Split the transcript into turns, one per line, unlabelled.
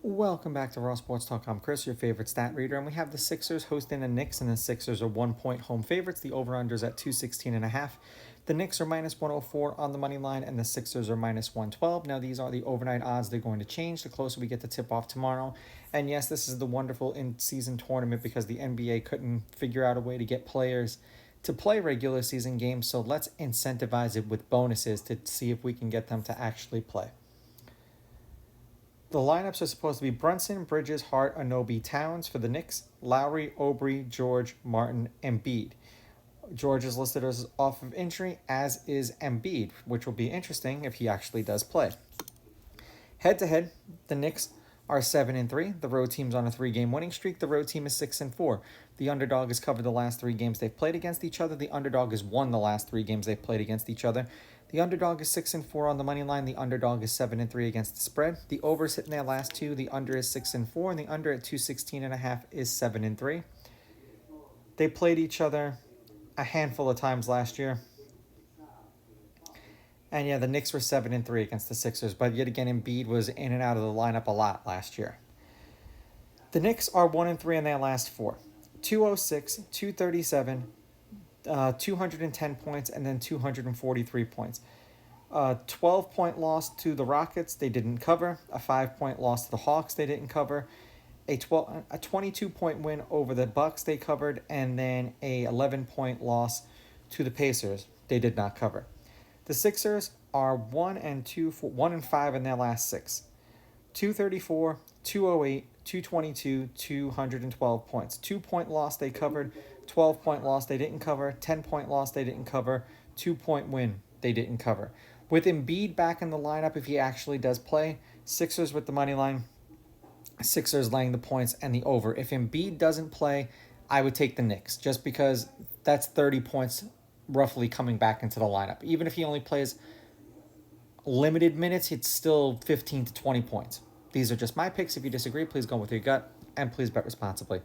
Welcome back to Raw Sports Talk. I'm Chris, your favorite stat reader, and we have the Sixers hosting the Knicks, and the Sixers are 1 point home favorites. The over-under is at 216.5. The Knicks are minus 104 on the money line, and the Sixers are minus 112. Now, these are the overnight odds. They're going to change the closer we get to tip-off tomorrow. And yes, this is the wonderful in-season tournament because the NBA couldn't figure out a way to get players to play regular season games, so let's incentivize it with bonuses to see if we can get them to actually play. The lineups are supposed to be Brunson, Bridges, Hart, Anunoby, Towns for the Knicks, Lowry, Aubrey, George, Martin, Embiid. George is listed as off of injury, as is Embiid, which will be interesting if he actually does play. Head to head, the Knicks are 7-3. The road team's on a 3-game winning streak. The road team is 6-4. The underdog has covered the last 3 games they've played against each other. The underdog has won the last 3 games they've played against each other. The underdog is 6-4 on the money line. The underdog is 7-3 against the spread. The over's hitting their last 2. The under is 6-4, and the under at 216.5 is 7-3. They played each other a handful of times last year. And yeah, the Knicks were 7-3 against the Sixers, but yet again, Embiid was in and out of the lineup a lot last year. The Knicks are 1-3 in their last 4. 206, 237, 210 points, and then 243 points. 12-point loss to the Rockets, they didn't cover. A 5-point loss to the Hawks, they didn't cover. A 22-point win over the Bucks, they covered, and then a 11-point loss to the Pacers, they did not cover. The Sixers are 1-5 in their last 6. 234, 208, 222, 212 points. 2-point loss they covered, 12-point loss they didn't cover, 10-point loss they didn't cover, 2-point win they didn't cover. With Embiid back in the lineup, if he actually does play, Sixers with the money line, Sixers laying the points and the over. If Embiid doesn't play, I would take the Knicks just because that's 30 points roughly coming back into the lineup. Even if he only plays limited minutes, it's still 15 to 20 points. These are just my picks. If you disagree, please go with your gut, and please bet responsibly.